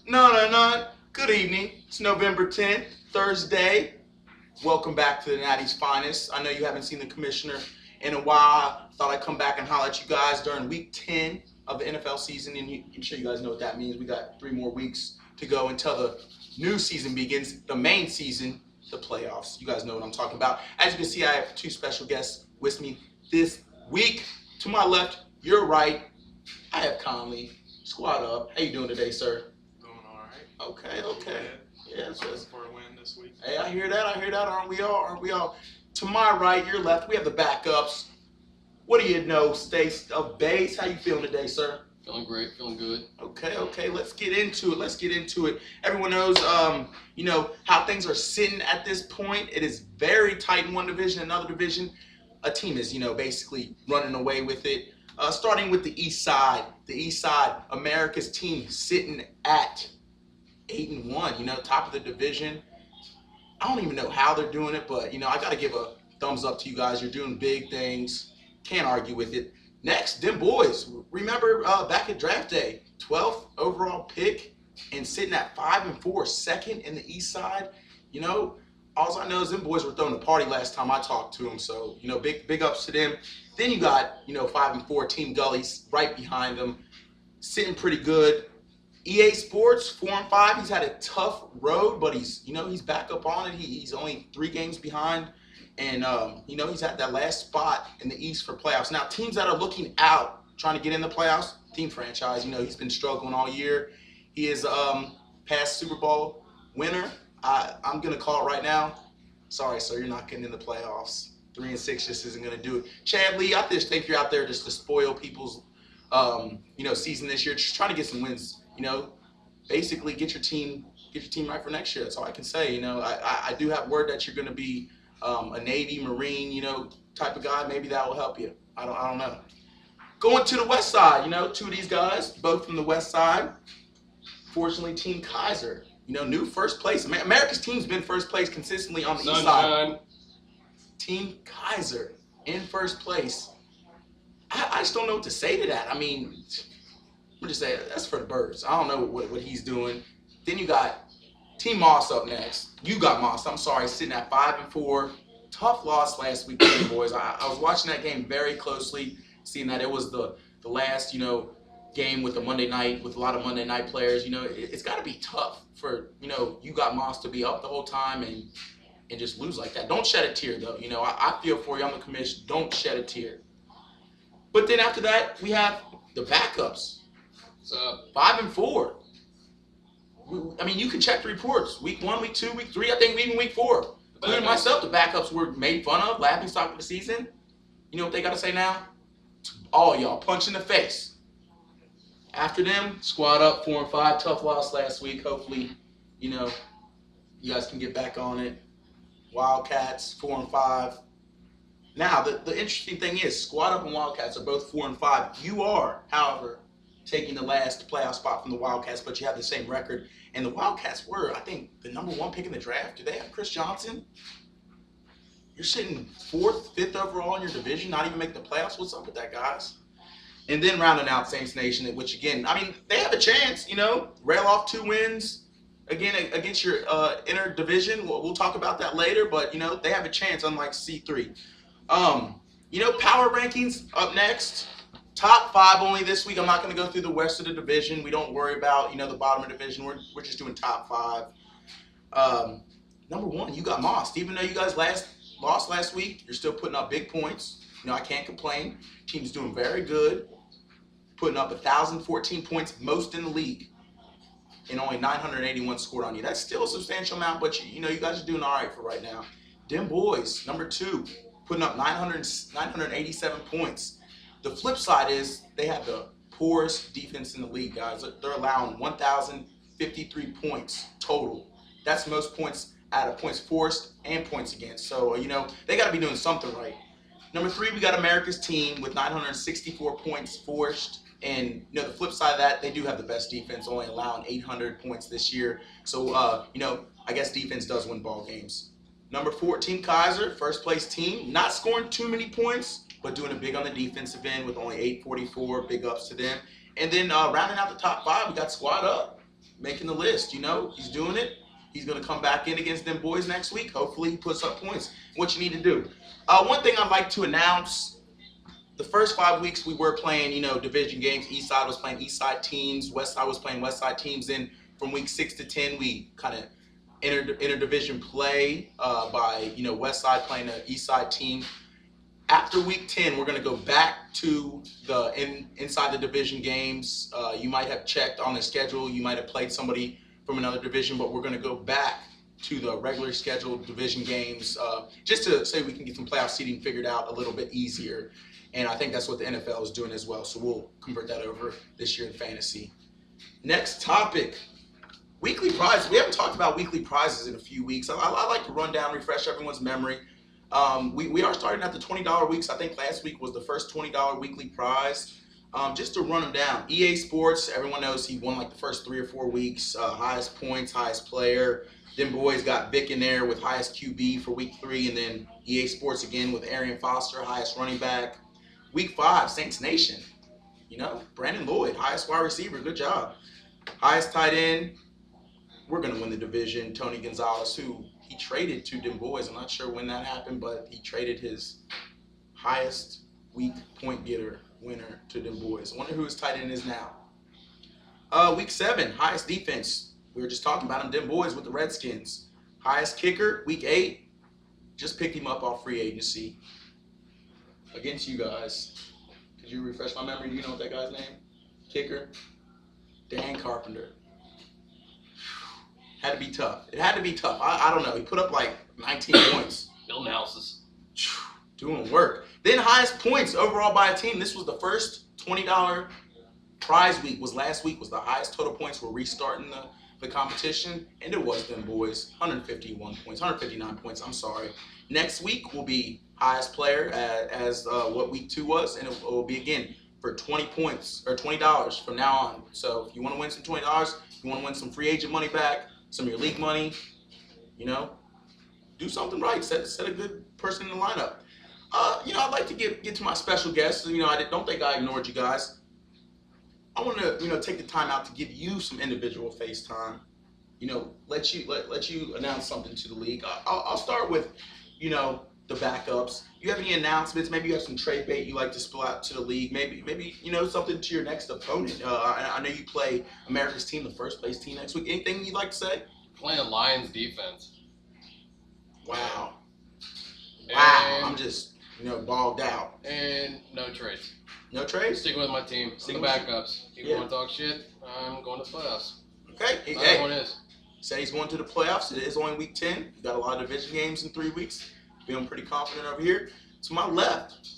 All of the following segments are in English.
No. Good evening. It's November 10th, Thursday. Welcome back to the Nati's Finest. I know you haven't seen the commissioner in a while. I thought I'd come back and holler at you guys during week 10 of the NFL season. And I'm sure you guys know what that means. We got 3 more weeks to go until the new season begins, the main season, the playoffs. You guys know what I'm talking about. As you can see, I have 2 special guests with me this week. To my left, your right, I have Conley. Squad up. How you doing today, sir? Okay. Yeah, Looking for a win this week. Hey, I hear that. Aren't we all? To my right, your left, we have the backups. What do you know, Stace of Base? How you feeling today, sir? Feeling great, feeling good. Okay. Let's get into it. Everyone knows, how things are sitting at this point. It is very tight in one division, another division. A team is, basically running away with it. Starting with the East Side. The East Side, America's team sitting at 8-1, top of the division. I don't even know how they're doing it, but, I got to give a thumbs up to you guys. You're doing big things. Can't argue with it. Next, them boys. Remember back at draft day, 12th overall pick and sitting at 5-4, second in the East Side. All I know is them boys were throwing a party last time I talked to them. So, big ups to them. Then you got, 5-4, Team Gully's right behind them, sitting pretty good. EA Sports 4-5. He's had a tough road, but he's back up on it. He's only 3 games behind, and he's at that last spot in the East for playoffs. Now, teams that are looking out, trying to get in the playoffs, Team Franchise. He's been struggling all year. He is past Super Bowl winner. I'm gonna call it right now. Sorry, sir, you're not getting in the playoffs. 3-6 just isn't gonna do it. Chad Lee, I just think you're out there just to spoil people's season this year, just trying to get some wins. Basically get your team right for next year. That's all I can say. I do have word that you're going to be a Navy, Marine, type of guy. Maybe that will help you. I don't know. Going to the West Side, 2 of these guys, both from the West Side. Fortunately, Team Kaiser, new first place. America's team's been first place consistently on the East Side. Team Kaiser in first place. I just don't know what to say to that. I'm just saying, that's for the birds. I don't know what he's doing. Then you got Team Moss up next. You got Moss, I'm sorry, sitting at 5-4. Tough loss last week, boys. I was watching that game very closely, seeing that it was the last, game with the Monday night, with a lot of Monday night players. It's got to be tough for, you got Moss to be up the whole time and just lose like that. Don't shed a tear, though. I feel for you. I'm the commissioner. Don't shed a tear. But then after that, we have the backups. 5-4. You can check the reports. Week 1, week 2, week 3. I think even week 4. Including myself, the backups were made fun of, laughing stock of the season. You know what they got to say now? All y'all, punch in the face. After them, squad up 4-5. Tough loss last week. Hopefully, you guys can get back on it. Wildcats 4-5. Now, the interesting thing is, squad up and Wildcats are both 4-5. You are, however, taking the last playoff spot from the Wildcats, but you have the same record. And the Wildcats were, I think, the number 1 pick in the draft. Do they have Chris Johnson? You're sitting 4th, 5th overall in your division, not even making the playoffs. What's up with that, guys? And then rounding out Saints Nation, which again, they have a chance, rail off 2 wins again against your inner division. We'll talk about that later, but, they have a chance, unlike C3. Power rankings up next. Top 5 only this week. I'm not going to go through the rest of the division. We don't worry about, the bottom of the division. We're just doing top 5. Number 1, you got Moss. Even though you guys lost last week, you're still putting up big points. I can't complain. Team's doing very good. Putting up 1,014 points, most in the league. And only 981 scored on you. That's still a substantial amount, but you guys are doing all right for right now. Them boys, number 2, putting up 987 points. The flip side is they have the poorest defense in the league, guys. They're allowing 1,053 points total. That's most points out of points forced and points against. So, they got to be doing something right. Number 3, we got America's team with 964 points forced. And, the flip side of that, they do have the best defense, only allowing 800 points this year. So, I guess defense does win ball games. Number 14, Kaiser, first place team. Not scoring too many points, but doing it big on the defensive end with only 844. Big ups to them. And then rounding out the top 5, we got squad up. making the list. He's doing it. He's going to come back in against them boys next week. Hopefully he puts up points. What you need to do. One thing I'd like to announce, the first 5 weeks we were playing, division games. East side was playing east side teams. West side was playing west side teams. Then from week 6 to 10, we kind of interdivision play by, west side playing an east side team. After week 10, we're going to go back to the inside the division games. You might have checked on the schedule. You might have played somebody from another division, but we're going to go back to the regularly scheduled division games just to say we can get some playoff seeding figured out a little bit easier. And I think that's what the NFL is doing as well. So we'll convert that over this year in fantasy. Next topic, weekly prizes. We haven't talked about weekly prizes in a few weeks. I like to run down, refresh everyone's memory. We are starting at the $20 weeks. I think last week was the first $20 weekly prize. Just to run them down, EA Sports, everyone knows he won like the first 3 or 4 weeks. Highest points, highest player. Them boys got Vic in there with highest QB for week 3, and then EA Sports again with Arian Foster, highest running back. Week 5, Saints Nation. Brandon Lloyd, highest wide receiver. Good job. Highest tight end. We're going to win the division. Tony Gonzalez, who he traded to them boys. I'm not sure when that happened, but he traded his highest week point getter winner to them boys. I wonder who his tight end is now. Week 7, highest defense. We were just talking about him, them boys with the Redskins. Highest kicker, week 8. Just picked him up off free agency. Against you guys. Could you refresh my memory? Do you know what that guy's name? Kicker? Dan Carpenter. Had to be tough. It had to be tough. I don't know. He put up like 19 points. Building houses. Doing work. Then highest points overall by a team. This was the first $20 prize week. Last week was the highest total points. We're restarting the competition. And it was them boys. 151 points. 159 points. I'm sorry. Next week will be highest player as what week 2 was. And it will be again for 20 points or $20 from now on. So if you want to win some $20, you want to win some free agent money back, some of your league money, do something right. Set a good person in the lineup. I'd like to get to my special guests. I don't think I ignored you guys. I want to, take the time out to give you some individual face time. Let you announce something to the league. I'll start with, the backups. You have any announcements? Maybe you have some trade bait you like to spill out to the league. Maybe something to your next opponent. I know you play America's team, the first place team next week. Anything you'd like to say? Playing Lions defense. Wow. And, I'm just bogged out. And no trades. No trades? Sticking with my team. The backups. People want to talk shit. I'm going to the playoffs. Okay. Another one is. Say he's going to the playoffs. It is only week 10. You got a lot of division games in 3 weeks. Feeling pretty confident over here. To my left,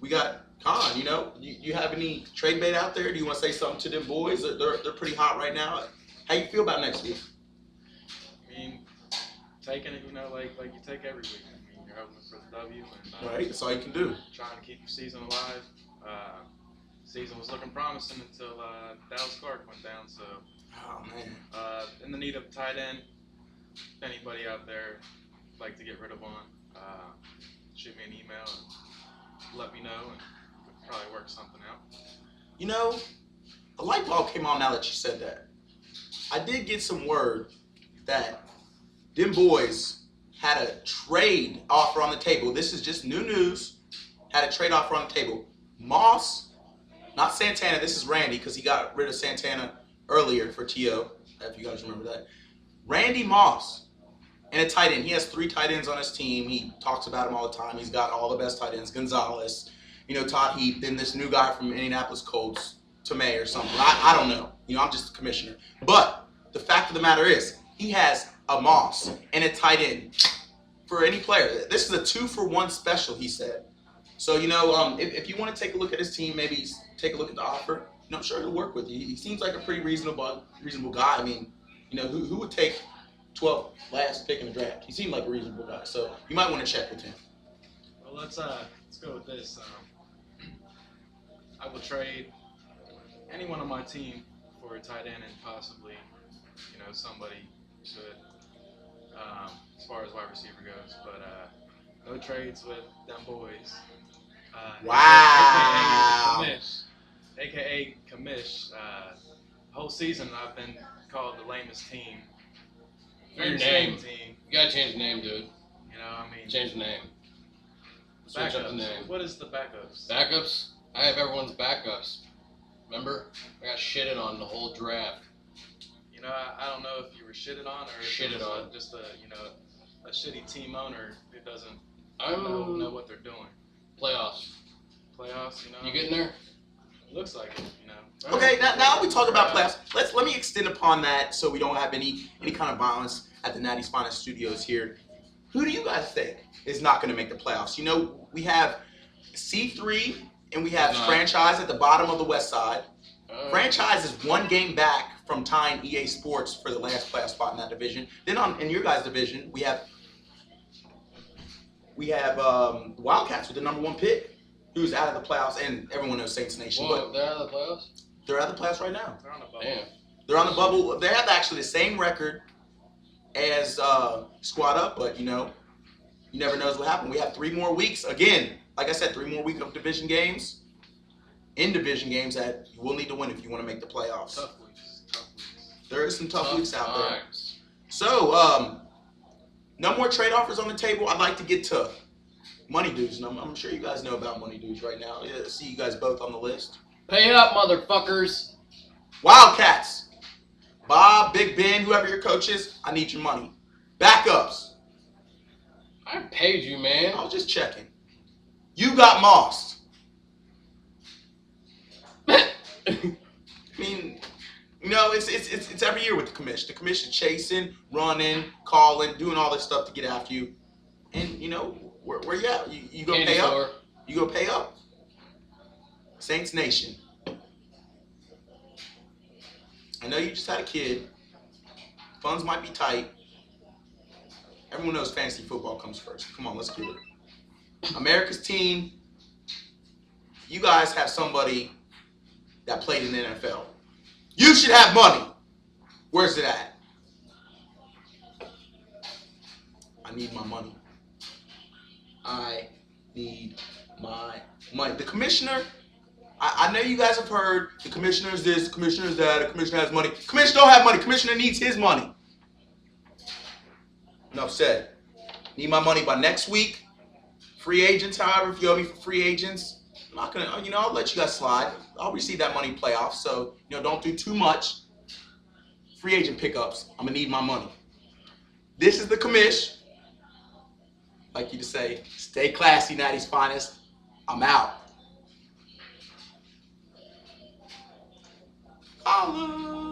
we got Con. You have any trade bait out there? Do you want to say something to them boys? They're pretty hot right now. How you feel about next week? I mean, taking it, like you take every week. I mean, you're hoping for the W, and Right, that's all you can do. trying to keep your season alive. Season was looking promising until Dallas Clark went down. So, Oh man. in the need of a tight end, if anybody out there like to get rid of one, shoot me an email and let me know, and we'll probably work something out. A light bulb came on now that you said that. I did get some word that them boys had a trade offer on the table. This is just new news. Had a trade offer on the table. Moss, not Santana. This is Randy because he got rid of Santana earlier for TO, if you guys remember that. Randy Moss and a tight end. He has 3 tight ends on his team. He talks about them all the time. He's got all the best tight ends. Gonzalez, Todd Heath, then this new guy from Indianapolis Colts, Tomei or something. I don't know. I'm just the commissioner. But the fact of the matter is, he has a Moss and a tight end for any player. This is a 2-for-1 special, he said. So, if you want to take a look at his team, maybe take a look at the offer. I'm sure he'll work with you. He seems like a pretty reasonable guy. I mean, who would take 12th last pick in the draft? He seemed like a reasonable guy. So you might want to check with him. Well, let's go with this. I will trade anyone on my team for a tight end and possibly, somebody good as far as wide receiver goes. But no trades with them boys. Wow. AKA Kamish. whole season I've been called the lamest team. Your Lamest name. team. You gotta change the name, dude. You know, I mean, Change the name. Switch up the backups. name. What is the backups? Backups? I have everyone's backups. Remember? I got shitted on the whole draft. You know, I don't know if you were shitted on or if Shitted it was on. just a shitty team owner who doesn't I'm know what they're doing. playoffs. Playoffs, you know. You getting there? It looks like it, you know. Okay, now we talk about playoffs. Let me extend upon that so we don't have any kind of violence at the Natty's Finest Studios here. Who do you guys think is not going to make the playoffs? You know, we have C3 and we have Franchise at the bottom of the West Side. Franchise is one game back from tying EA Sports for the last playoff spot in that division. Then in your guys' division, we have Wildcats with the number 1 pick, who's out of the playoffs, and everyone knows Saints Nation. What? They're out of the playoffs? They're out of the playoffs right now. They're on a bubble. Damn. They're on the bubble. They have actually the same record as Squad Up, but you know, you never knows what happened. We have 3 more weeks. Again, like I said, 3 more weeks of division games. In division games that you will need to win if you want to make the playoffs. Tough weeks. There is some tough weeks out there. times. So, no more trade offers on the table. I'd like to get to money dues, and I'm sure you guys know about money dues right now. Yeah, I see you guys both on the list. Pay up, motherfuckers. Wildcats. Bob, Big Ben, whoever your coach is, I need your money. Backups. I paid you, man. I was just checking. You got mossed. I mean, you know, it's every year with the commission. The commission chasing, running, calling, doing all this stuff to get after you. And you know, where you at? You gonna Candy pay store. up? You gonna pay up? Saints Nation. I know you just had a kid. Funds might be tight. Everyone knows fantasy football comes first. Come on, let's get it. America's team. You guys have somebody that played in the NFL. You should have money. Where's it at? I need my money. I need my money. The commissioner, I know you guys have heard the commissioner is this, the commissioner is that, the commissioner has money. Commissioner don't have money. Commissioner needs his money. Enough said. Need my money by next week. Free agents, however, if you owe me for free agents, I'm not gonna, you know, I'll let you guys slide. I'll receive that money in playoffs, so, you know, don't do too much. Free agent pickups, I'm gonna need my money. This is the commish. I'd like you to say, stay classy, Natty's Finest. I'm out. Holla.